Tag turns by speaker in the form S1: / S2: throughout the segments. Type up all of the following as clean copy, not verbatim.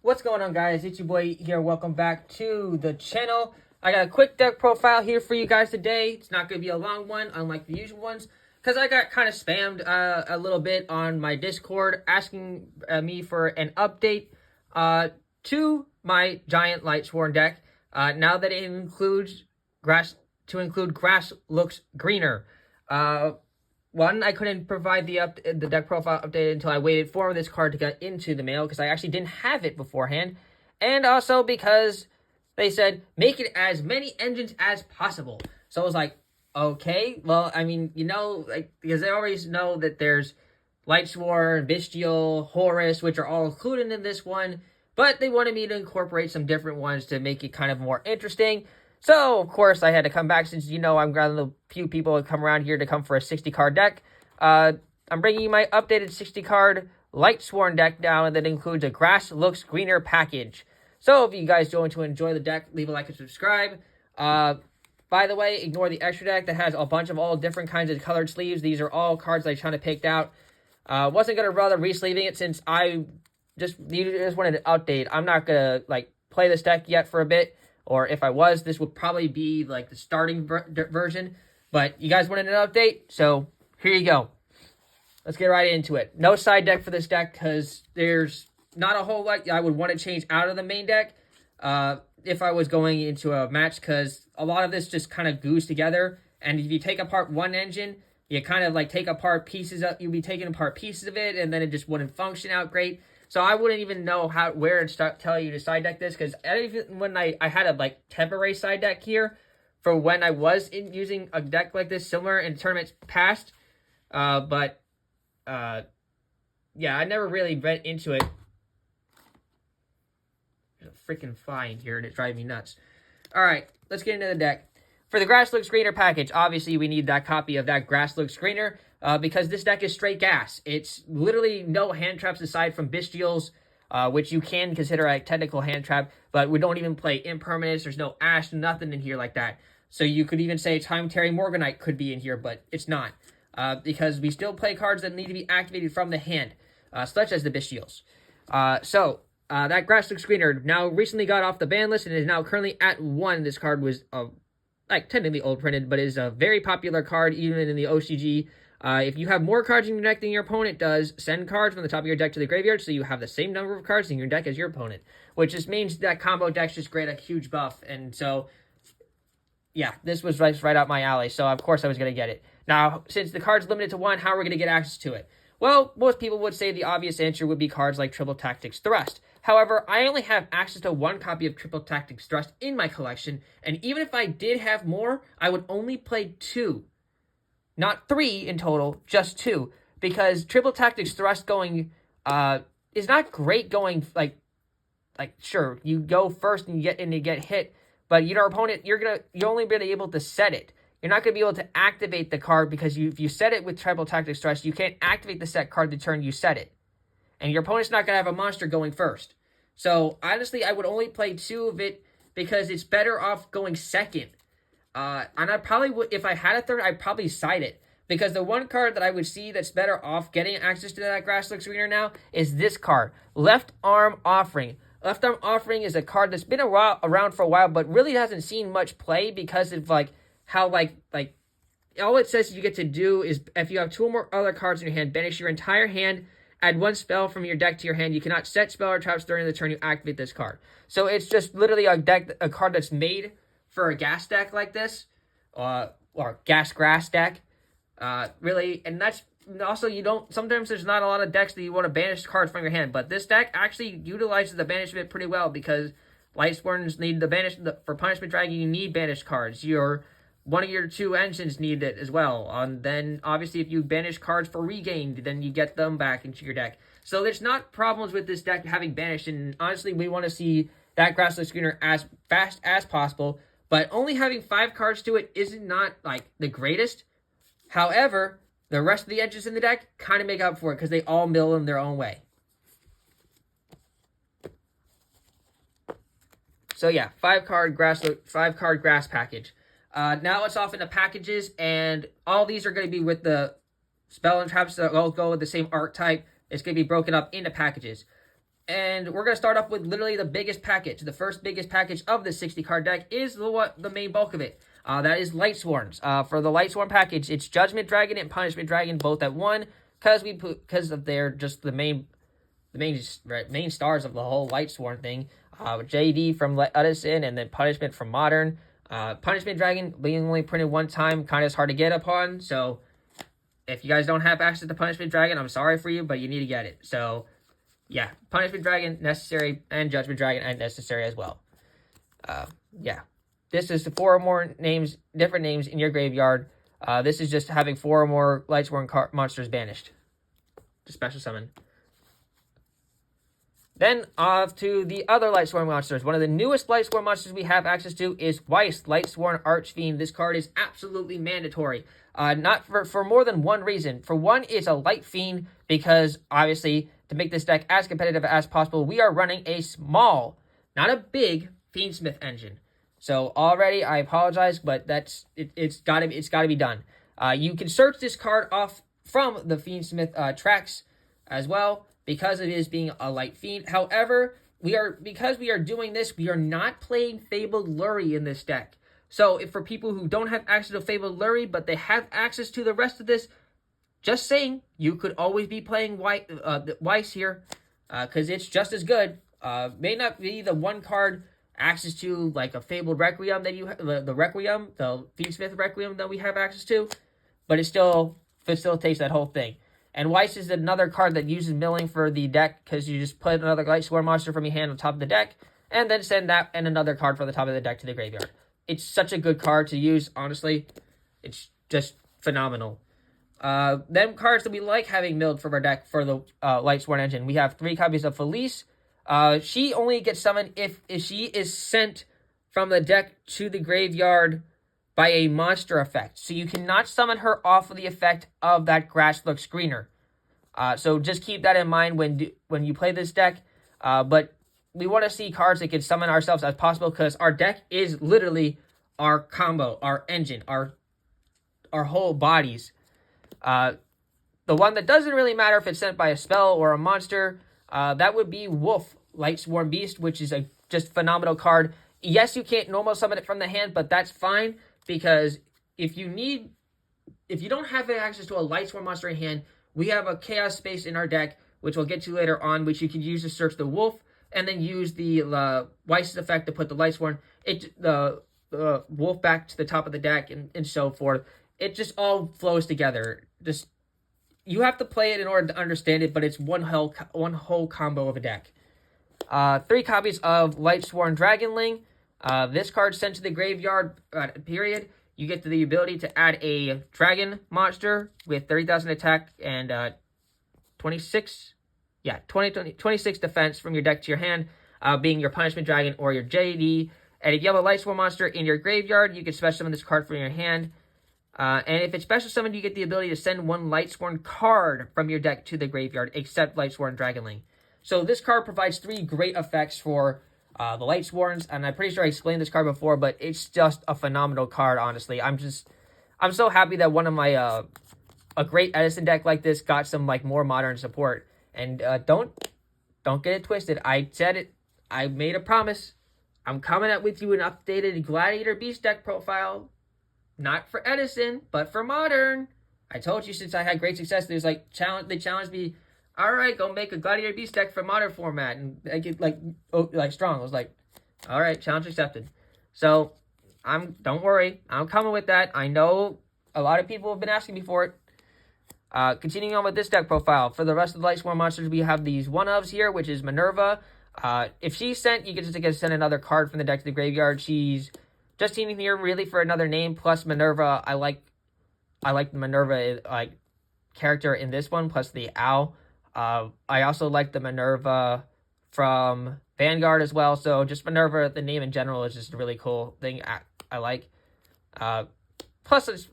S1: What's going on, guys? It's your boy here. Welcome back to the channel. I got a quick deck profile here for you guys today. It's not going to be a long one, unlike the usual ones, because I got kind of spammed a little bit on my Discord asking me for an update to my giant Lightsworn deck. Now that it includes grass looks greener. One, I couldn't provide the deck profile update until I waited for this card to get into the mail because I actually didn't have it beforehand. And also because they said, make it as many engines as possible. So I was like, okay, well, I mean, because they always know that there's Lightsworn, Bystial, Horus, which are all included in this one. But they wanted me to incorporate some different ones to make it kind of more interesting. So, of course, I had to come back since, I'm glad the few people have come around here to come for a 60-card deck. I'm bringing you my updated 60-card Lightsworn deck now that includes a Grass Looks Greener package. So, if you guys going to enjoy the deck, leave a like and subscribe. By the way, ignore the extra deck that has a bunch of all different kinds of colored sleeves. These are all cards I kind of picked out. Wasn't going to bother re-sleeving it since you just wanted an update. I'm not going to, play this deck yet for a bit. Or if I was, this would probably be the starting version. But you guys wanted an update, so here you go. Let's get right into it. No side deck for this deck because there's not a whole lot I would want to change out of the main deck if I was going into a match, because a lot of this just kind of goes together. And if you take apart one engine, you kind of take apart pieces of, you'll be taking apart pieces of it, and then it just wouldn't function out great. So I wouldn't even know where to tell you to side deck this, because when I had a temporary side deck here for when I was using a deck like this similar in tournaments past, yeah, I never really read into it. There's a freaking fly in here and it's driving me nuts. All right, let's get into the deck. For the Grass Looks Greener package, obviously we need that copy of that Grass Looks Greener. Because this deck is straight gas. It's literally no hand traps aside from Bystials, which you can consider a technical hand trap, but we don't even play impermanence. There's no Ash, nothing in here like that. So you could even say Time Tearing Morganite could be in here, but it's not. Because we still play cards that need to be activated from the hand, such as the Bystials. That Grass Looks Greener now recently got off the ban list and is now currently at 1. This card was, technically old printed, but is a very popular card even in the OCG. If you have more cards in your deck than your opponent does, send cards from the top of your deck to the graveyard so you have the same number of cards in your deck as your opponent. Which just means that combo decks just create a huge buff. And so, yeah, this was right up my alley. So, of course, I was going to get it. Now, since the card's limited to 1, how are we going to get access to it? Well, most people would say the obvious answer would be cards like Triple Tactics Thrust. However, I only have access to 1 copy of Triple Tactics Thrust in my collection. And even if I did have more, I would only play 2. Not 3 in total, just 2. Because Triple Tactics Thrust going is not great going sure, you go first and you get hit, but your opponent you're only be able to set it. You're not gonna be able to activate the card because if you set it with Triple Tactics Thrust, you can't activate the set card the turn you set it. And your opponent's not gonna have a monster going first. So honestly, I would only play 2 of it because it's better off going second. And I probably would, if I had a third, I'd probably side it. Because the one card that I would see that's better off getting access to that Grass Looks Greener now is this card, Left Arm Offering. Left Arm Offering is a card that's been around for a while, but really hasn't seen much play because of how all it says you get to do is if you have 2 or more other cards in your hand, banish your entire hand, add 1 spell from your deck to your hand. You cannot set spell or traps during the turn you activate this card. So it's just literally a card that's made for a gas deck like this, or gas grass deck, really, and that's also sometimes there's not a lot of decks that you want to banish cards from your hand, but this deck actually utilizes the banishment pretty well because Lightsworns need for Punishment Dragon, you need banished cards. One of your 2 engines need it as well. Then obviously if you banish cards for regained, then you get them back into your deck. So there's not problems with this deck having banished, and honestly we want to see that Grass Looks Greener as fast as possible. But only having 5 cards to it isn't not the greatest. However, the rest of the engines in the deck kind of make up for it because they all mill in their own way. So yeah, 5-card grass package. Now it's off into packages, and all these are going to be with the spell and traps that all go with the same archetype. It's going to be broken up into packages. And we're going to start off with literally the biggest package. The first biggest package of the 60 card deck is the main bulk of it. That is Lightsworns. For the Lightsworn package, it's Judgment Dragon and Punishment Dragon both at 1 because of their just the main stars of the whole Lightsworn thing. JD from Edison and then Punishment from Modern. Punishment Dragon being only printed 1 time, kind of hard to get upon. So if you guys don't have access to Punishment Dragon, I'm sorry for you, but you need to get it. So yeah, Punishment Dragon necessary and Judgment Dragon and necessary as well. Yeah, this is 4 or more names, different names in your graveyard. This is just having 4 or more Lightsworn monsters banished to special summon. Then off to the other Lightsworn monsters. One of the newest Lightsworn monsters we have access to is Weiss, Lightsworn Archfiend. This card is absolutely mandatory. Not for more than one reason. For one, it's a light fiend because obviously to make this deck as competitive as possible, we are running a small, not a big Fiendsmith engine. So already, I apologize, but it's gotta be done. You can search this card off from the Fiendsmith tracks as well because it is being a light fiend. However, because we are doing this, we are not playing Fabled Lurie in this deck. So if for people who don't have access to Fabled Lurie, but they have access to the rest of this, just saying, you could always be playing Weiss here, because it's just as good. May not be the one card access to like a Fabled Requiem that you the Requiem, the Fiendsmith Requiem that we have access to, but it still facilitates that whole thing. And Weiss is another card that uses milling for the deck because you just put another Lightsworn monster from your hand on top of the deck, and then send that and another card from the top of the deck to the graveyard. It's such a good card to use, honestly. It's just phenomenal. Them cards that we like having milled from our deck for the Lightsworn engine. We have 3 copies of Felice. She only gets summoned if she is sent from the deck to the graveyard by a monster effect. So you cannot summon her off of the effect of that Grasslook Screener. So just keep that in mind when you play this deck. But we want to see cards that can summon ourselves as possible because our deck is literally our combo, our engine, our whole bodies. The one that doesn't really matter if it's sent by a spell or a monster, that would be Wolf, Lightsworn Beast, which is a just phenomenal card. Yes, you can't normal summon it from the hand, but that's fine because if you don't have access to a Lightsworn monster in hand, we have a Chaos Space in our deck, which we'll get to later on, which you can use to search the Wolf, and then use the Weiss's effect to put the Lightsworn, the Wolf back to the top of the deck, and so forth. It just all flows together. Just you have to play it in order to understand it, but it's one whole combo of a deck. 3 copies of Lightsworn Dragonling. This card sent to the graveyard period. You get the ability to add a dragon monster with 30,000 attack and 26 defense from your deck to your hand, being your Punishment Dragon or your JD. And if you have a Lightsworn monster in your graveyard, you can special summon this card from your hand. And if it's special summoned, you get the ability to send 1 Lightsworn card from your deck to the graveyard, except Lightsworn Dragonling. So this card provides 3 great effects for the Lightsworns, and I'm pretty sure I explained this card before, but it's just a phenomenal card, honestly. I'm so happy that one of my, a great Edison deck like this got some, like, more modern support. And don't get it twisted. I said it. I made a promise. I'm coming up with you an updated Gladiator Beast deck profile. Not for Edison, but for Modern. I told you since I had great success, there's like they challenged me. All right, go make a Gladiator Beast deck for Modern format, and I get like strong. I was like, all right, challenge accepted. So don't worry, I'm coming with that. I know a lot of people have been asking me for it. Continuing on with this deck profile, for the rest of the Lightsworn monsters, we have these one-ofs here, which is Minerva. If she's sent, you get to send another card from the deck to the graveyard. She's just teaming here really for another name, plus Minerva. I like the Minerva like character in this one, plus the owl. I also like the Minerva from Vanguard as well. So just Minerva, the name in general, is just a really cool thing I like. Plus,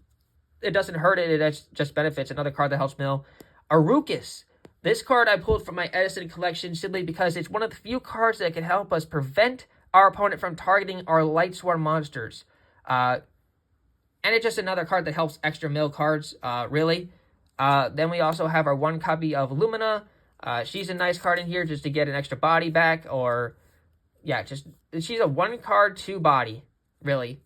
S1: it doesn't hurt it. It just benefits. Another card that helps mill. Arukus. This card I pulled from my Edison collection simply because it's one of the few cards that can help us prevent our opponent from targeting our Lightsworn monsters. And it's just another card that helps extra mill cards, really. Then we also have our 1 copy of Lumina. She's a nice card in here just to get an extra body back, or yeah, just she's a 1 card 2 body, really.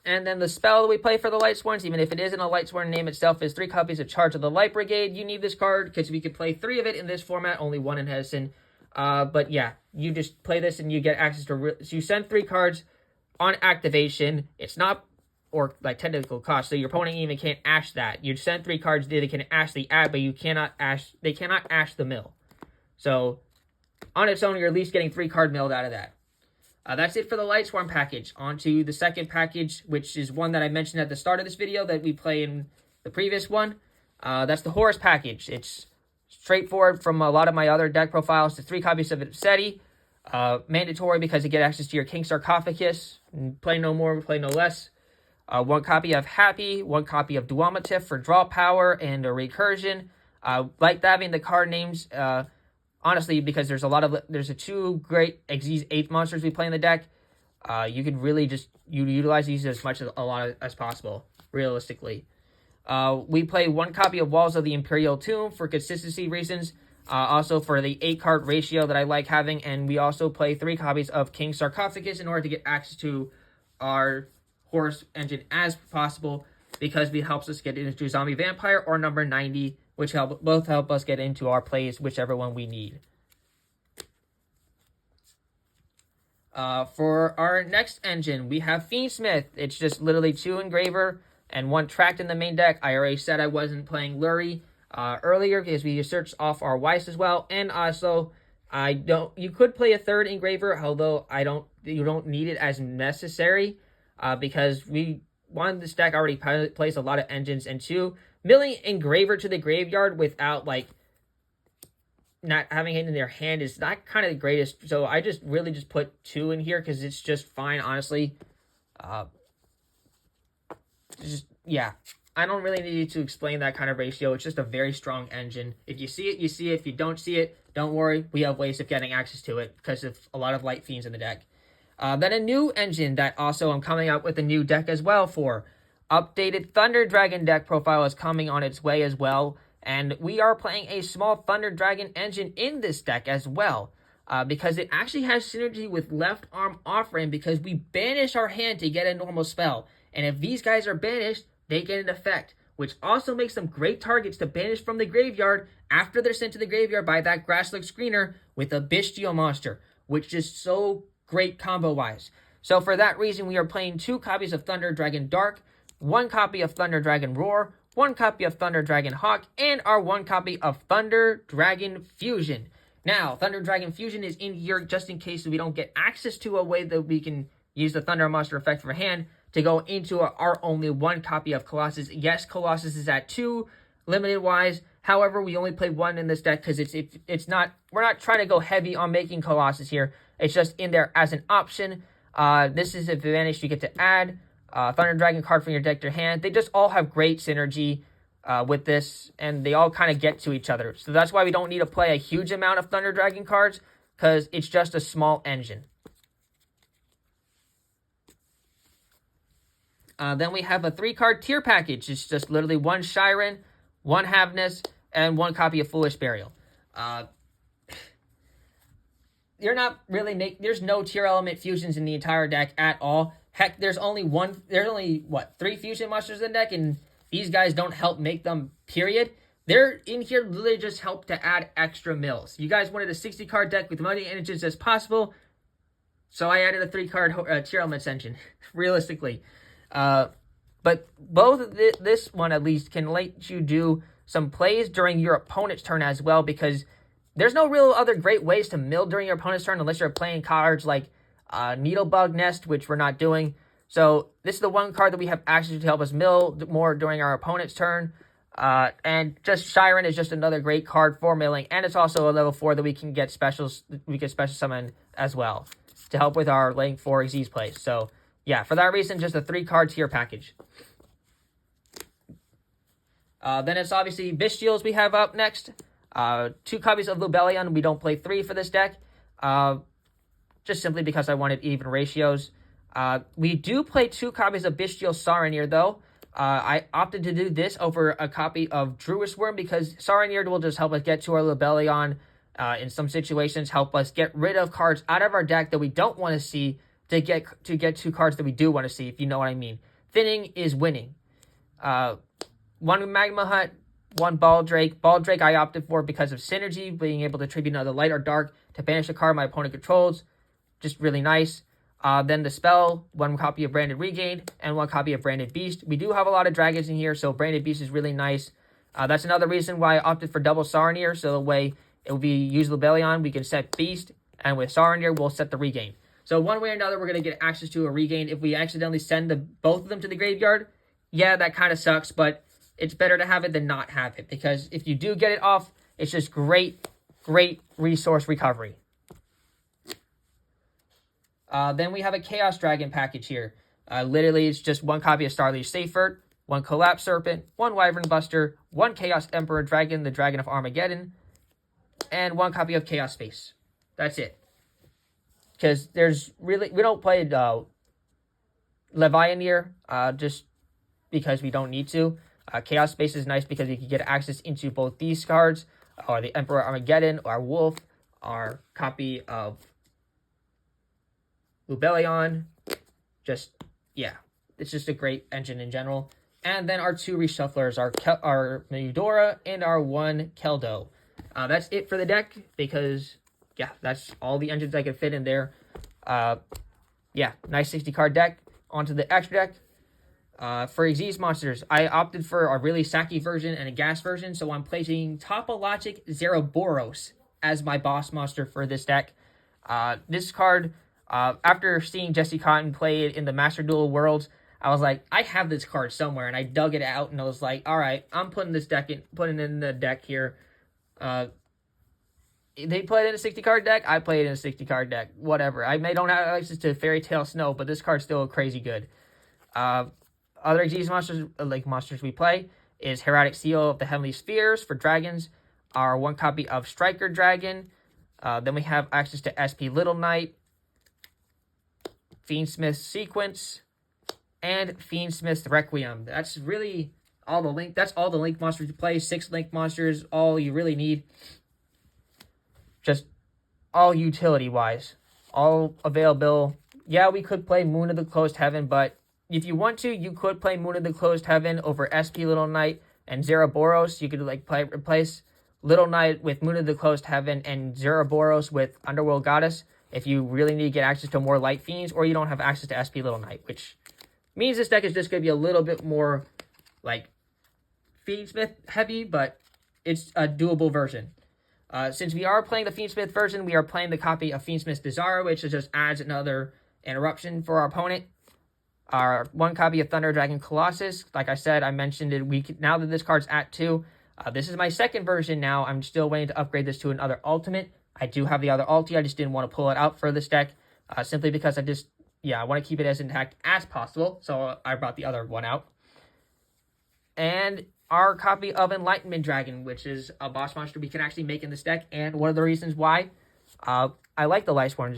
S1: And then the spell that we play for the Lightsworns, even if it isn't a Lightsworn name itself, is 3 copies of Charge of the Light Brigade. You need this card because we could play 3 of it in this format, only 1 in Hedison. But yeah, you just play this and you get access to... So you send 3 cards on activation. It's not... or like technical cost, so your opponent even can't ash that. You send 3 cards, they can ash the ad, but you cannot ash... they cannot ash the mill. So on its own, you're at least getting 3 card milled out of that. That's it for the Lightsworn package. On to the second package, which is one that I mentioned at the start of this video that we play in the previous one. That's the Horus package. It's straightforward from a lot of my other deck profiles. The 3 copies of Seti. Mandatory because you get access to your King Sarcophagus. Play no more, play no less. 1 copy of Happy. 1 copy of Duomotif for draw power and a recursion. Like having the card names... honestly, because there's a 2 great Xyz 8 monsters we play in the deck, you can really just utilize these as much as possible, realistically. We play 1 copy of Walls of the Imperial Tomb for consistency reasons, also for the 8 card ratio that I like having, and we also play 3 copies of King Sarcophagus in order to get access to our Horus engine as possible, because it helps us get into Zombie Vampire or number 90, which both help us get into our plays, whichever one we need. For our next engine, we have Fiendsmith. It's just literally 2 Engraver and 1 Tracked in the main deck. I already said I wasn't playing Lurie earlier because we searched off our Weiss as well. And also, you could play a 3rd Engraver, although you don't need it as necessary because one, this deck already plays a lot of engines, and 2, milling Engraver to the graveyard without, like, not having it in their hand is not kind of the greatest. So I just really just put 2 in here because it's just fine, honestly. Yeah. I don't really need to explain that kind of ratio. It's just a very strong engine. If you see it, you see it. If you don't see it, don't worry. We have ways of getting access to it because of a lot of Light Fiends in the deck. Then a new engine that also I'm coming out with a new deck as well for. Updated Thunder Dragon deck profile is coming on its way as well, and we are playing a small Thunder Dragon engine in this deck as well, because it actually has synergy with Left Arm Offering because we banish our hand to get a normal spell, and if these guys are banished, they get an effect, which also makes them great targets to banish from the graveyard after they're sent to the graveyard by that Grasslook Screener with a Bystial monster, which is so great combo-wise. So for that reason, we are playing 2 copies of Thunder Dragon Dark, 1 copy of Thunder Dragon Roar, 1 copy of Thunder Dragon Hawk, and our 1 copy of Thunder Dragon Fusion. Now, Thunder Dragon Fusion is in here just in case we don't get access to a way that we can use the Thunder Monster effect for hand to go into our only 1 copy of Colossus. Yes, Colossus is at 2, limited-wise. However, we only play 1 in this deck because we're not trying to go heavy on making Colossus here. It's just in there as an option. This is an advantage you get to add. Thunder Dragon card from your deck to your hand. They just all have great synergy with this, and they all kind of get to each other. So that's why we don't need to play a huge amount of Thunder Dragon cards, because it's just a small engine. Then we have a 3-card tier package. It's just literally 1 Shiren, 1 Havness, and 1 copy of Foolish Burial. You're not really there's no tier element fusions in the entire deck at all. Heck, there's only 3 fusion monsters in the deck, and these guys don't help make them, period. They're in here literally just help to add extra mills. You guys wanted a 60-card deck with as many engines as possible, so I added a 3-card tier elements engine, realistically. But both this one, at least, can let you do some plays during your opponent's turn as well, because there's no real other great ways to mill during your opponent's turn unless you're playing cards like Needlebug Nest, which we're not doing. So this is the 1 card that we have access to help us mill more during our opponent's turn. And just Shiren is just another great card for milling, and it's also a level 4 that we can get specials. We can special summon as well to help with our lane 4 Xyz plays. So yeah, for that reason, just a 3-card tier package. Then it's obviously Bystials we have up next. 2 copies of Lubellion. We don't play 3 for this deck. Just simply because I wanted even ratios. We do play 2 copies of Bystial Saronir, though. I opted to do this over a copy of Druisworm because Saronir will just help us get to our Libellion. In some situations, help us get rid of cards out of our deck that we don't want to see to get 2 cards that we do want to see, if you know what I mean. Thinning is winning. 1 Magma Hut, 1 Baldrake. Baldrake I opted for because of synergy, being able to tribute another light or dark to banish a card my opponent controls. Just really nice. Then the spell, 1 copy of Branded Regained, and 1 copy of Branded Beast. We do have a lot of dragons in here, so Branded Beast is really nice. That's another reason why I opted for double Saronir, so the way it will be use Libellion, we can set Beast, and with Saronir, we'll set the Regain. So one way or another, we're going to get access to a Regain. If we accidentally send both of them to the graveyard, yeah, that kind of sucks, but it's better to have it than not have it, because if you do get it off, it's just great resource recovery. Then we have a Chaos Dragon package here. Literally, it's just 1 copy of Starleaf Seifert, 1 Collapse Serpent, 1 Wyvern Buster, 1 Chaos Emperor Dragon, the Dragon of Armageddon, and 1 copy of Chaos Space. That's it. Because we don't play Levianir, just because we don't need to. Chaos Space is nice because you can get access into both these cards, or the Emperor Armageddon, or Wolf, our copy of Libellion. It's just a great engine in general. And then our 2 reshufflers, our Meudora and our 1 Keldo. That's it for the deck, because, that's all the engines I can fit in there. Nice 60-card deck. Onto the extra deck. For Xyz monsters, I opted for a really sacky version and a gas version, so I'm placing Topologic Zeroboros as my boss monster for this deck. This card, after seeing Jesse Cotton play it in the Master Duel Worlds, I was like, I have this card somewhere, and I dug it out, and I was like, all right, I'm putting it in the deck here. They played it in a 60-card deck, I played it in a 60-card deck, whatever. I don't have access to Fairy Tale Snow, but this card's still crazy good. Other Xyz monsters we play is Heraldic Seal of the Heavenly Spheres for dragons, our 1 copy of Striker Dragon. Then we have access to SP Little Knight, Fiendsmith Sequence, and Fiendsmith Requiem. That's really all the link. That's all the link monsters you play. 6 link monsters, all you really need. Just all utility-wise, all available. Yeah, we could play Moon of the Closed Heaven, but if you want to, you could play Moon of the Closed Heaven over SP Little Knight and Zeroboros. You could replace Little Knight with Moon of the Closed Heaven and Zeroboros with Underworld Goddess if you really need to get access to more Light Fiends, or you don't have access to SP Little Knight, which means this deck is just going to be a little bit more Fiendsmith heavy, but it's a doable version. Since we are playing the Fiendsmith version, we are playing the copy of Fiendsmith Desire, which just adds another interruption for our opponent. Our 1 copy of Thunder Dragon Colossus, like I said, I mentioned it. Now that this card's at 2, this is my 2nd version now. I'm still waiting to upgrade this to another ultimate. I do have the other ulti. I just didn't want to pull it out for this deck, simply because I want to keep it as intact as possible. So I brought the other one out. And our copy of Enlightenment Dragon, which is a boss monster we can actually make in this deck. And one of the reasons why I like the Lightsworn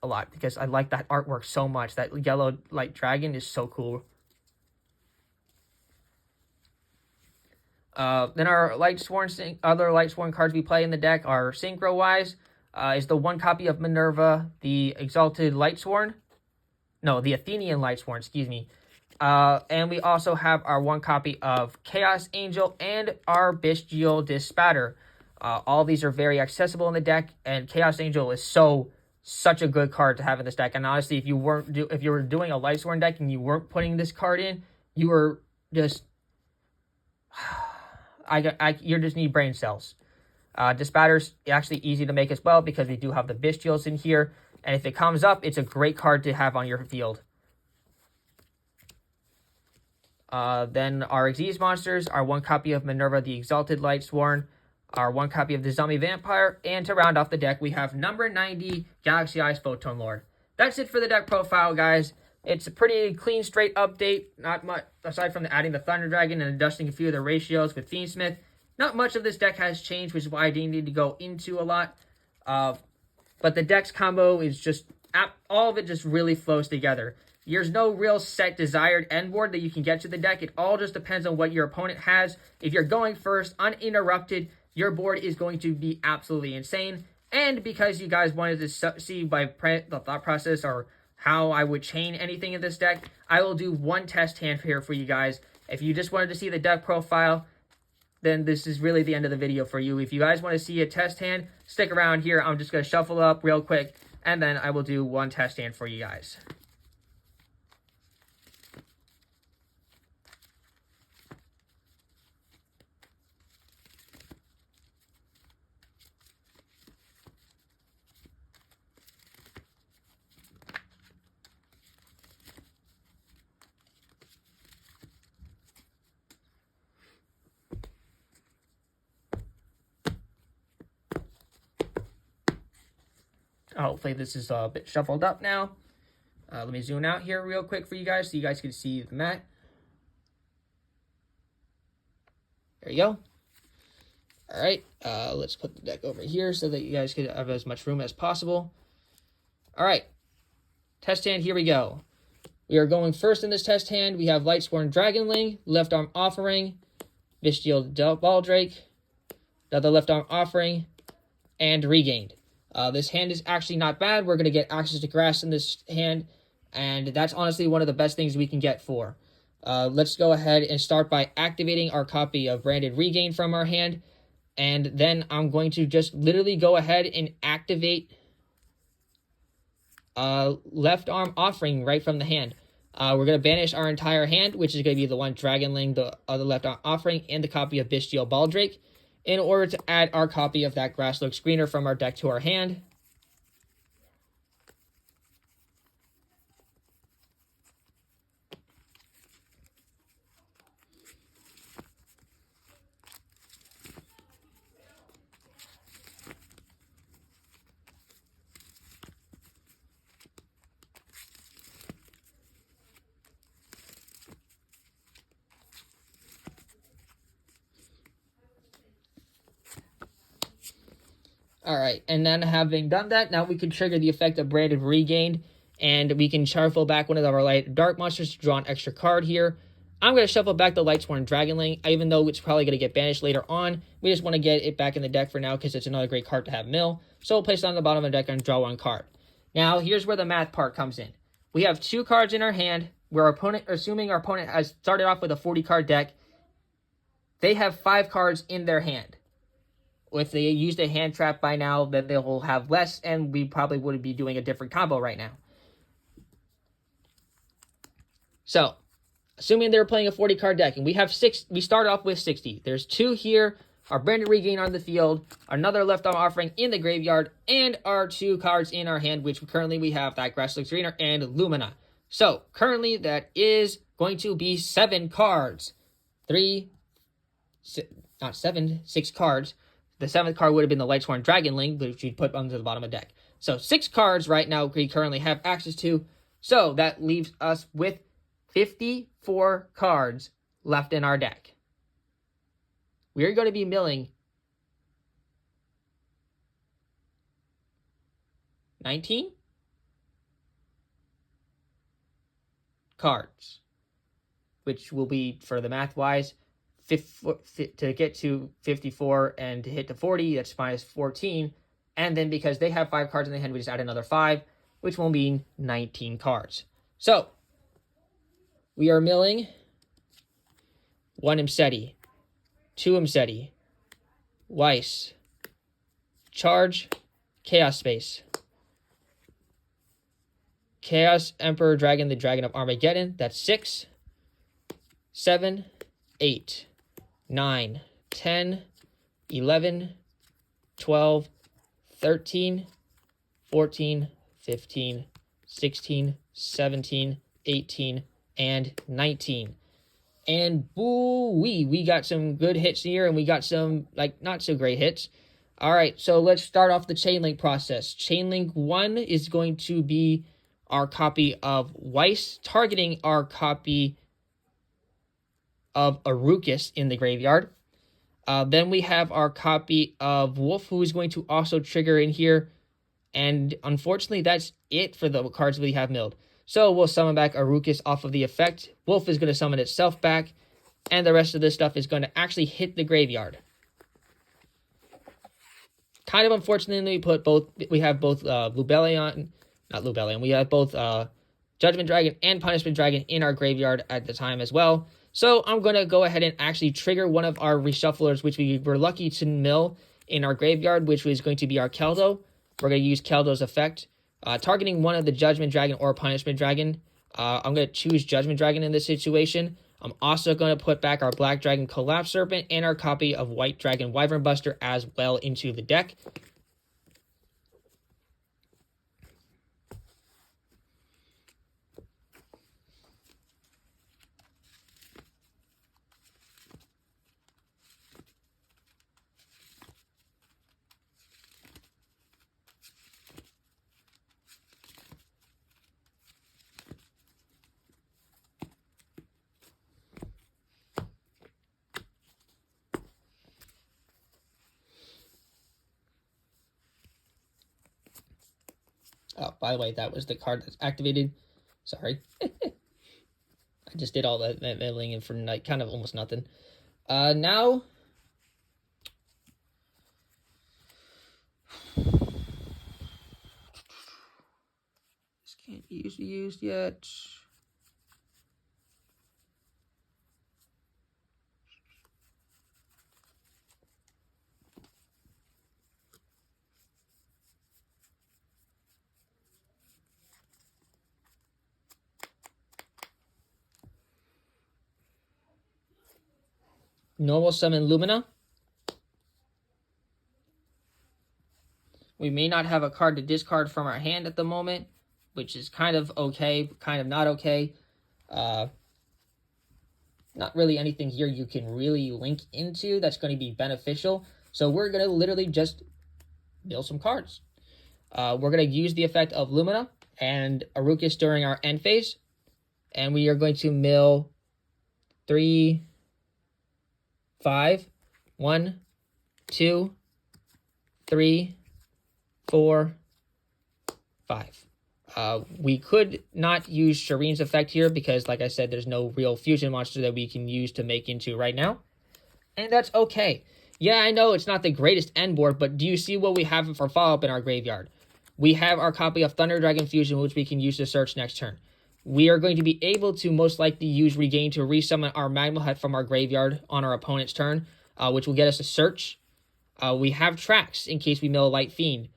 S1: a lot, because I like that artwork so much. That yellow light dragon is so cool. Then our other Lightsworn cards we play in the deck are synchro-wise. Is the 1 copy of Minerva, the Exalted Lightsworn. No, the Athenian Lightsworn, excuse me. And we also have our 1 copy of Chaos Angel and our Bystial Dispatter. All these are very accessible in the deck, and Chaos Angel is such a good card to have in this deck. And honestly, if you were doing a Lightsworn deck and you weren't putting this card in, you were just you just need brain cells. Dispatter's actually easy to make as well, because we do have the Bystials in here, and if it comes up, it's a great card to have on your field. Then our Xyz monsters, our 1 copy of Minerva the Exalted Lightsworn, our 1 copy of the Zombie Vampire, and to round off the deck, we have number 90 Galaxy Eyes Photon Lord. That's it for the deck profile, guys. It's a pretty clean, straight update. Not much, aside from adding the Thunder Dragon and adjusting a few of the ratios with Fiendsmith. Not much of this deck has changed, which is why I didn't need to go into a lot. But the deck's combo is just, all of it just really flows together. There's no real set desired end board that you can get to the deck. It all just depends on what your opponent has. If you're going first, uninterrupted, your board is going to be absolutely insane. And because you guys wanted to see the thought process or how I would chain anything in this deck, I will do one test hand here for you guys. If you just wanted to see the deck profile, then this is really the end of the video for you. If you guys want to see a test hand, stick around here. I'm just going to shuffle up real quick, and then I will do one test hand for you guys. Hopefully this is a bit shuffled up now. Let me zoom out here real quick for you guys so you guys can see the mat. There you go. All right, let's put the deck over here so that you guys can have as much room as possible. All right, test hand, here we go. We are going first in this test hand. We have Lightsworn Dragonling, Left Arm Offering, Bystial Baldrake, another Left Arm Offering, and Regained. This hand is actually not bad. We're going to get access to grass in this hand, and that's honestly one of the best things we can get for. Let's go ahead and start by activating our copy of Branded Regain from our hand, and then I'm going to just literally go ahead and activate Left Arm Offering right from the hand. We're going to banish our entire hand, which is going to be the one Dragonling, the other Left Arm Offering, and the copy of Bystial Baldrake, in order to add our copy of that Grasslook Screener from our deck to our hand. All right, and then having done that, now we can trigger the effect of Branded Regained, and we can shuffle back one of our light dark monsters to draw an extra card here. I'm going to shuffle back the Lightsworn Dragonling, even though it's probably going to get banished later on. We just want to get it back in the deck for now because it's another great card to have mill. So we'll place it on the bottom of the deck and draw one card. Now, here's where the math part comes in. We have 2 cards in our hand, where our opponent, assuming our opponent has started off with a 40-card deck, they have 5 cards in their hand. If they used a hand trap by now, then they will have less, and we probably wouldn't be doing a different combo right now. So, assuming they're playing a 40-card deck, and we have 6, we start off with 60. There's 2 here, our Branded Regain on the field, another Left Arm Offering in the graveyard, and our 2 cards in our hand, which currently we have that Grasslook Screener and Lumina. So, currently that is going to be 7 cards. 6 cards. The 7th card would have been the Lightsworn Dragonling, which you'd put onto the bottom of the deck. So 6 cards right now we currently have access to. So that leaves us with 54 cards left in our deck. We're going to be milling 19 cards, which will be, for the math-wise, to get to 54 and to hit to 40, that's minus 14. And then because they have 5 cards in the hand, we just add another 5, which will mean 19 cards. So, we are milling 1 Imseti, 2 Imseti, Weiss, Charge, Chaos Space, Chaos Emperor Dragon, the Dragon of Armageddon, that's 6, 7, 8, 9, 10, 11, 12, 13, 14, 15, 16, 17, 18, and 19. And boo-wee, we got some good hits here, and we got some, not so great hits. All right, so let's start off the chain link process. Chain link 1 is going to be our copy of Weiss, targeting our copy of Arukus in the graveyard. Then we have our copy of Wolf, who is going to also trigger in here. And unfortunately, that's it for the cards we have milled. So we'll summon back Arukis off of the effect. Wolf is going to summon itself back. And the rest of this stuff is going to actually hit the graveyard. Kind of unfortunately, we have both Lubellion, not Lubellion, we have both Judgment Dragon and Punishment Dragon in our graveyard at the time as well. So I'm going to go ahead and actually trigger one of our reshufflers, which we were lucky to mill in our graveyard, which was going to be our Keldo. We're going to use Keldo's effect, targeting one of the Judgment Dragon or Punishment Dragon. I'm going to choose Judgment Dragon in this situation. I'm also going to put back our Black Dragon Collapse Serpent and our copy of White Dragon Wyvern Buster as well into the deck. Oh, by the way, that was the card that's activated. Sorry. I just did all that milling in for like kind of almost nothing. Now... This can't be used yet. Normal summon Lumina. We may not have a card to discard from our hand at the moment, which is kind of okay, kind of not okay. Not really anything here you can really link into that's going to be beneficial. So we're going to literally just mill some cards. We're going to use the effect of Lumina and Arukis during our end phase. And we are going to mill 3, 5, 1, 2, 3, 4, 5. We could not use Shireen's effect here because, like I said, there's no real fusion monster that we can use to make into right now. And that's okay. Yeah, I know it's not the greatest end board, but do you see what we have for follow-up in our graveyard? We have our copy of Thunder Dragon Fusion, which we can use to search next turn. We are going to be able to most likely use Regain to resummon our Magma Hut from our graveyard on our opponent's turn, which will get us a search. We have Tracks in case we mill a Light Fiend.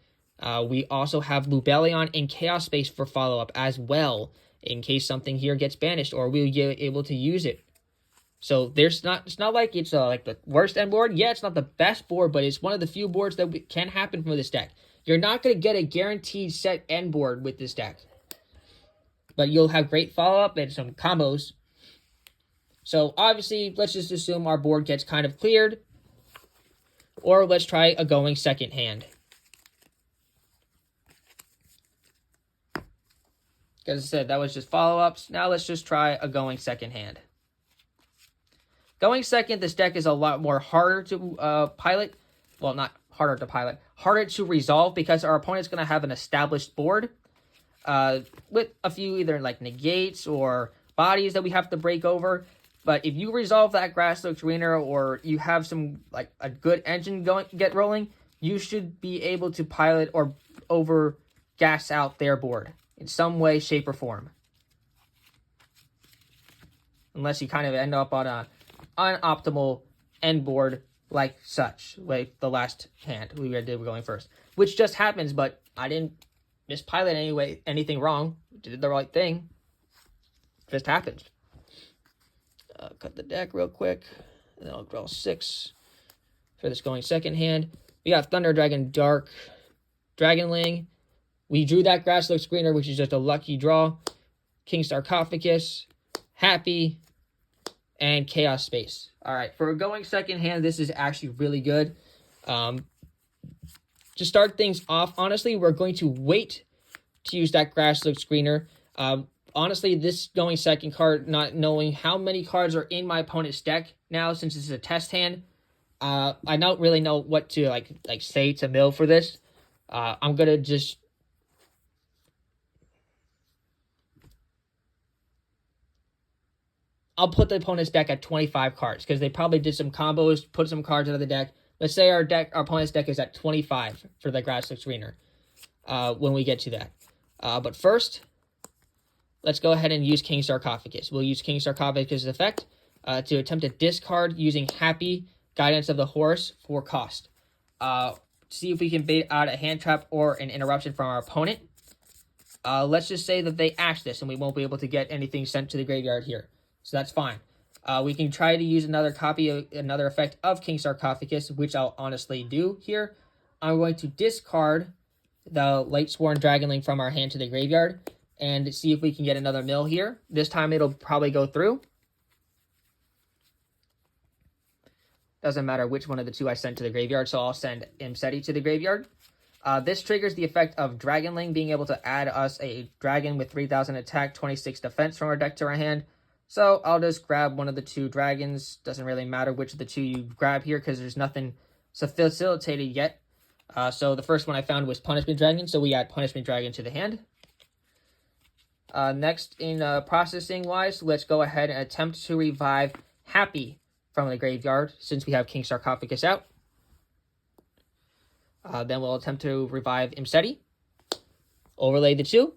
S1: We also have Lubellion and Chaos Space for follow-up as well, in case something here gets banished or we'll get able to use it. So it's not like it's like the worst end board. Yeah, it's not the best board, but it's one of the few boards that can happen from this deck. You're not going to get a guaranteed set end board with this deck, but you'll have great follow-up and some combos. So obviously, let's just assume our board gets kind of cleared, or let's try a going second hand. As I said, that was just follow-ups. Now let's just try a going second hand. Going second, this deck is a lot more harder to pilot. Well, not harder to pilot. Harder to resolve because our opponent's going to have an established board with a few either like negates or bodies that we have to break over. But if you resolve that Grasslook Dreener or you have some like a good engine get rolling, you should be able to pilot or over gas out their board in some way, shape, or form. Unless you kind of end up on a unoptimal end board like such, like the last hand we did going first. Which just happens, but I didn't mispilot anything wrong. Did the right thing. Just happens. Cut the deck real quick. And then I'll draw 6 for this going second hand. We got Thunder Dragon, Dark, Dragonling. We drew that Grasslook Screener, which is just a lucky draw. King Sarcophagus, Happy, and Chaos Space. All right, for a going second hand, this is actually really good. To start things off, honestly, we're going to wait to use that Grasslook Screener. Honestly, this going second card, not knowing how many cards are in my opponent's deck now, since this is a test hand, I don't really know what to like say to mill for this. I'm gonna just I'll put the opponent's deck at 25 cards because they probably did some combos, put some cards out of the deck. Let's say our opponent's deck is at 25 for the Grasslook Screener when we get to that. But first, let's go ahead and use King Sarcophagus. We'll use King Sarcophagus' effect to attempt to discard using Happy Guidance of the Horus for cost. See if we can bait out a hand trap or an interruption from our opponent. Let's just say that they ash this and we won't be able to get anything sent to the graveyard here. So that's fine. We can try to use another effect of King Sarcophagus, which I'll honestly do here. I'm going to discard the Lightsworn Dragonling from our hand to the graveyard and see if we can get another mill here. This time it'll probably go through. Doesn't matter which one of the two I send to the graveyard, so I'll send Imseti to the graveyard. This triggers the effect of Dragonling being able to add us a dragon with 3,000 attack, 26 defense from our deck to our hand. So I'll just grab one of the two dragons. Doesn't really matter which of the two you grab here because there's nothing facilitated yet. So the first one I found was Punishment Dragon, so we add Punishment Dragon to the hand. Next, in processing-wise, let's go ahead and attempt to revive Happy from the graveyard since we have King Sarcophagus out. Then we'll attempt to revive Imseti. Overlay the two.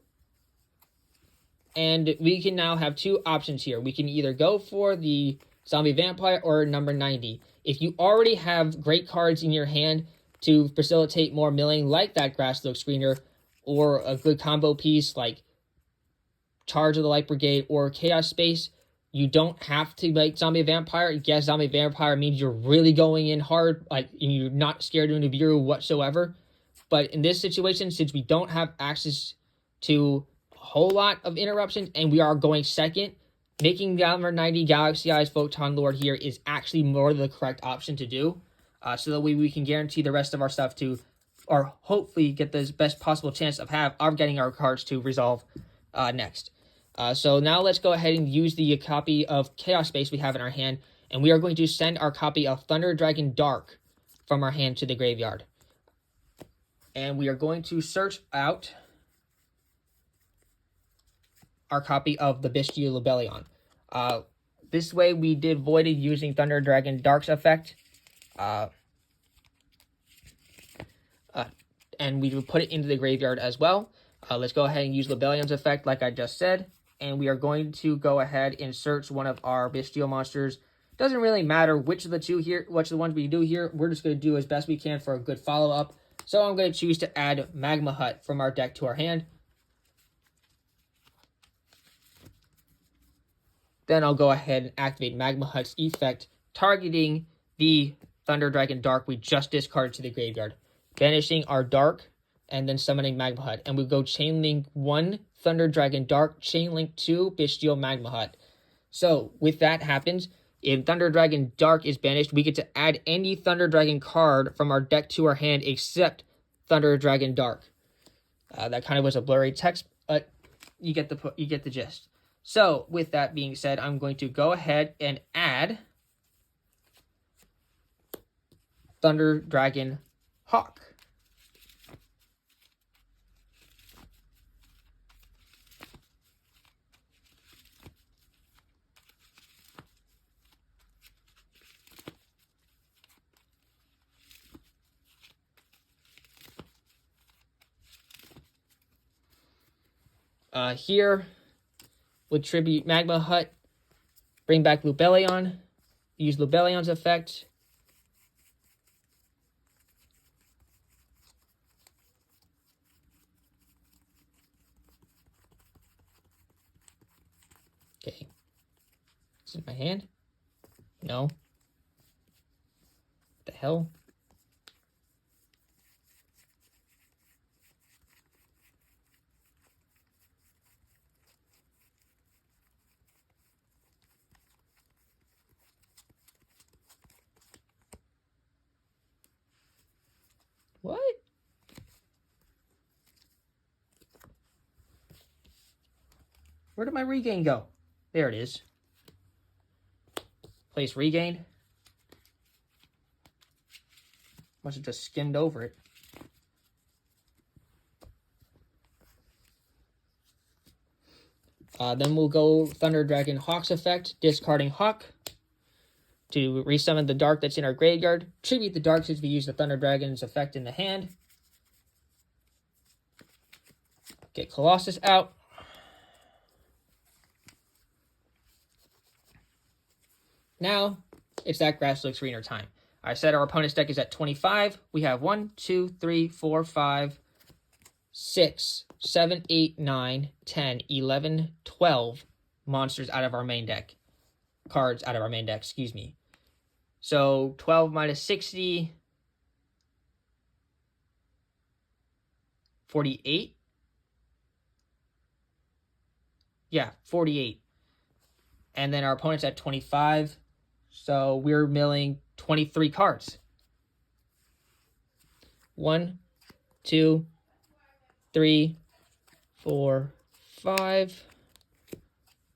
S1: And we can now have two options here. We can either go for the Zombie Vampire or number 90. If you already have great cards in your hand to facilitate more milling like that Grasslook Screener or a good combo piece like Charge of the Light Brigade or Chaos Space, you don't have to make Zombie Vampire. Yes, Zombie Vampire means you're really going in hard, like you're not scared of Nibiru whatsoever. But in this situation, since we don't have access to a whole lot of interruptions and we are going second, making number 90 Galaxy Eyes Photon Lord here is actually more the correct option to do. So that we can guarantee the rest of our stuff to, or hopefully get the best possible chance of getting our cards to resolve next. So now let's go ahead and use the copy of Chaos Space we have in our hand, and we are going to send our copy of Thunder Dragon Dark from our hand to the graveyard. And we are going to search out our copy of the Bystial Rebellion. This way we did voided using Thunder Dragon Dark's effect. And we will put it into the graveyard as well. Let's go ahead and use Lebellion's effect like I just said. And we are going to go ahead and search one of our Bystial monsters. Doesn't really matter which of the two here, which of the ones we do here. We're just going to do as best we can for a good follow-up. So I'm going to choose to add Magma Hut from our deck to our hand. Then I'll go ahead and activate Magma Hut's effect, targeting the Thunder Dragon Dark we just discarded to the graveyard, banishing our Dark, and then summoning Magma Hut. And we go Chainlink 1, Thunder Dragon Dark, Chainlink 2, Bystial Magma Hut. So, with that happens, if Thunder Dragon Dark is banished, we get to add any Thunder Dragon card from our deck to our hand except Thunder Dragon Dark. That kind of was a blurry text, but you get the gist. So, with that being said, I'm going to go ahead and add Thunder Dragon Hawk. Here, with Tribute Magma Hut, bring back Lubellion, use Lubellion's effect. Okay. Is it my hand? No. What the hell? What? Where did my regain go? There it is. Place regain. Must have just skimmed over it. Then we'll go Thunder Dragon Hawk's effect, discarding Hawk to resummon the dark that's in our graveyard. Tribute the dark since we use the Thunder Dragon's effect in the hand. Get Colossus out. Now, it's that Grasslook Screener time. I said our opponent's deck is at 25. We have 1, 2, 3, 4, 5, 6, 7, 8, 9, 10, 11, 12 monsters out of our main deck. Cards out of our main deck, excuse me. So 12 minus 60, 48. Yeah, 48. And then our opponent's at 25. So we're milling 23 cards. 1, 2, 3, 4, 5.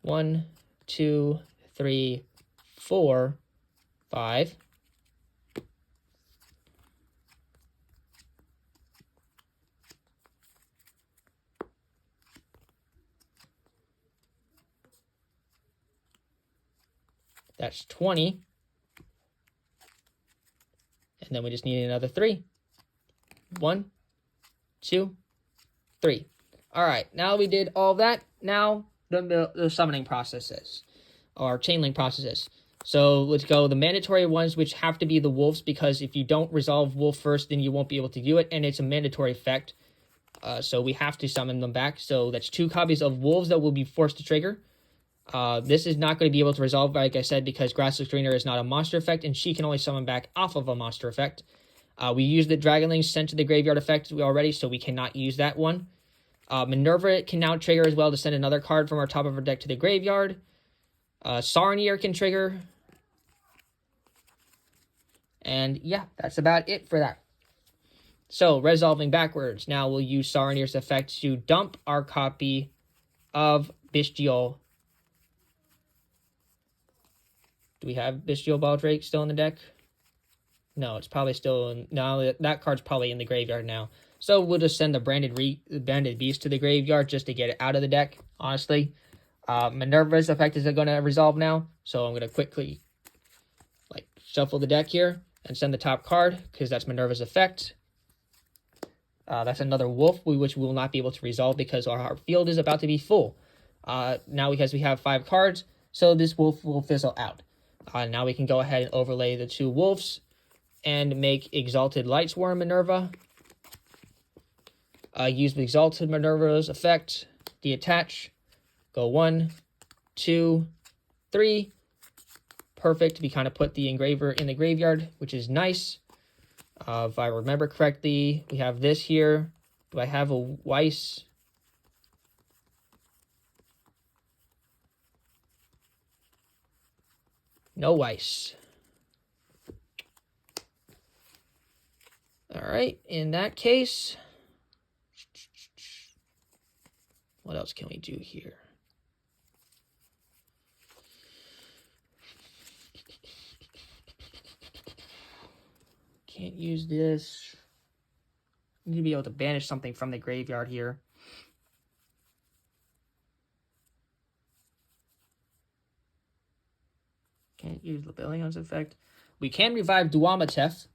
S1: 1, 2, 3, 4, 5. That's 20. And then we just need another 3. 1, 2, 3. All right, now we did all that. Now the summoning processes, or chain link processes. So let's go the mandatory ones, which have to be the wolves, because if you don't resolve wolf first, then you won't be able to do it, and it's a mandatory effect. So we have to summon them back. So that's 2 copies of wolves that will be forced to trigger. This is not going to be able to resolve, like I said, because Grasslook Screener is not a monster effect, and she can only summon back off of a monster effect. We used the Dragonlings sent to the graveyard effect already, so we cannot use that one. Minerva can now trigger as well to send another card from our top of our deck to the graveyard. Saronir can trigger. And yeah, that's about it for that. So, resolving backwards. Now we'll use Saronir's effect to dump our copy of Bystial. Do we have Bystial Baldrake still in the deck? No, it's probably still in... No, that card's probably in the graveyard now. So we'll just send the Branded Beast to the graveyard just to get it out of the deck, honestly. Minerva's effect is going to resolve now. So I'm going to quickly shuffle the deck here and send the top card, because that's Minerva's effect. That's another wolf, which we will not be able to resolve because our field is about to be full. Now, because we have 5 cards, so this wolf will fizzle out. Now we can go ahead and overlay the 2 wolves and make Exalted Lightsworn Minerva. Use the Exalted Minerva's effect, deattach, go 1, 2, 3. Perfect. We kind of put the engraver in the graveyard, which is nice. If I remember correctly, we have this here. Do I have a Weiss? No Weiss. All right, in that case, what else can we do here? Can't use this. Need to be able to banish something from the graveyard here. Can't use Lebellion's effect. We can revive Duamatef,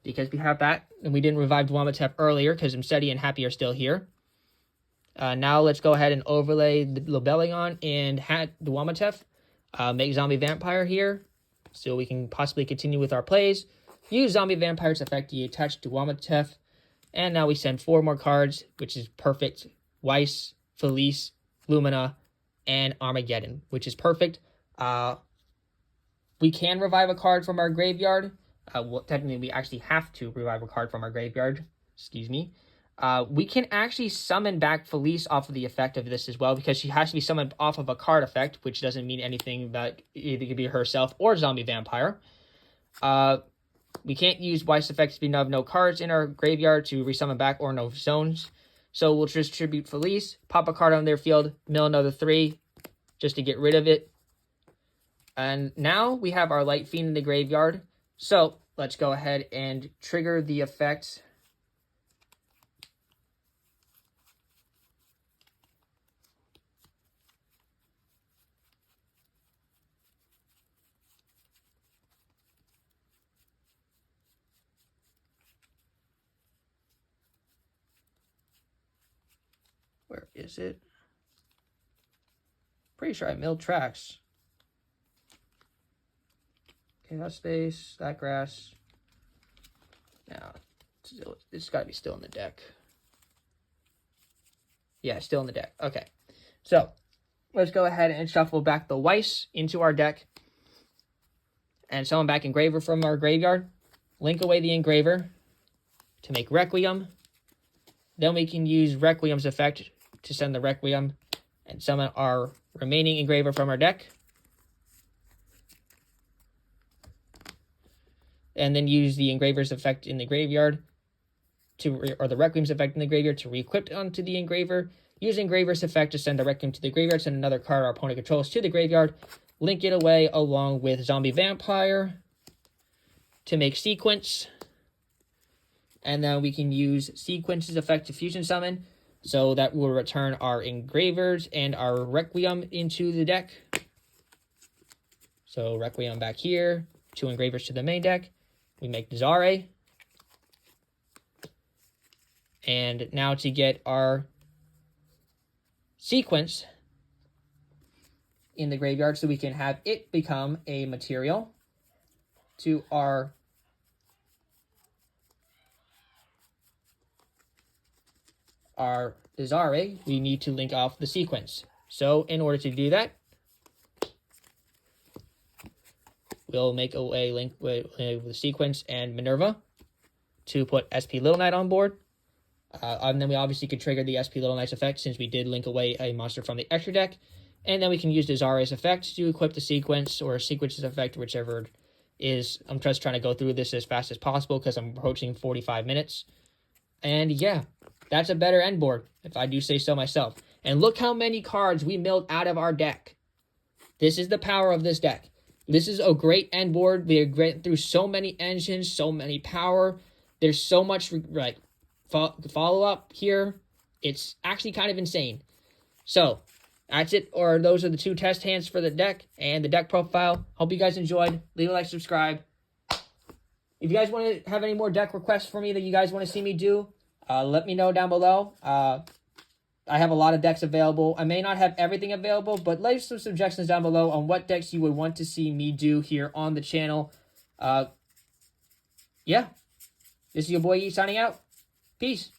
S1: because we have that, and we didn't revive Duamatef earlier because Imseti and Happy are still here. Now let's go ahead and overlay the Lebellion and Duamatef. Make Zombie Vampire here, so we can possibly continue with our plays. Use Zombie Vampire's effect to attach Duamatef. And now we send 4 more cards, which is perfect. Weiss, Felice, Lumina, and Armageddon, which is perfect. We can revive a card from our graveyard. Well, technically, we actually have to revive a card from our graveyard. Excuse me. We can actually summon back Felice off of the effect of this as well, because she has to be summoned off of a card effect, which doesn't mean anything, that either could be herself or Zombie Vampire. We can't use Weiss effects if we have no cards in our graveyard to resummon back, or no zones. So we'll just tribute Felice, pop a card on their field, mill another 3 just to get rid of it. And now we have our Light Fiend in the graveyard. So let's go ahead and trigger the effect. Where is it? Pretty sure I milled tracks. Okay, that space, that grass. Now, it's got to be still in the deck. Yeah, still in the deck. Okay, so let's go ahead and shuffle back the Weiss into our deck and summon back Engraver from our graveyard. Link away the Engraver to make Requiem. Then we can use Requiem's effect to send the Requiem and summon our remaining Engraver from our deck. And then use the Engraver's effect in the graveyard or the Requiem's effect in the graveyard to re-equip onto the Engraver. Use Engraver's effect to send the Requiem to the graveyard, send another card our opponent controls to the graveyard. Link it away along with Zombie Vampire to make Sequence. And then we can use Sequence's effect to fusion summon. So that will return our Engravers and our Requiem into the deck. So Requiem back here, 2 Engravers to the main deck. We make Zare. And now to get our Sequence in the graveyard so we can have it become a material to our Zare, we need to link off the Sequence. So in order to do that, we'll make a link with the Sequence and Minerva to put SP Little Knight on board. And then we obviously could trigger the SP Little Knight's effect since we did link away a monster from the extra deck. And then we can use the Zare's effect to equip the Sequence or Sequence's effect, whichever it is. I'm just trying to go through this as fast as possible because I'm approaching 45 minutes. And yeah, that's a better end board, if I do say so myself. And look how many cards we milled out of our deck. This is the power of this deck. This is a great end board. We are great through so many engines, so many power. There's so much like follow-up here. It's actually kind of insane. So, that's it. Or those are the 2 test hands for the deck and the deck profile. Hope you guys enjoyed. Leave a like, subscribe. If you guys want to have any more deck requests for me that you guys want to see me do, let me know down below. I have a lot of decks available. I may not have everything available, but leave some suggestions down below on what decks you would want to see me do here on the channel. Yeah. This is your boy E signing out. Peace.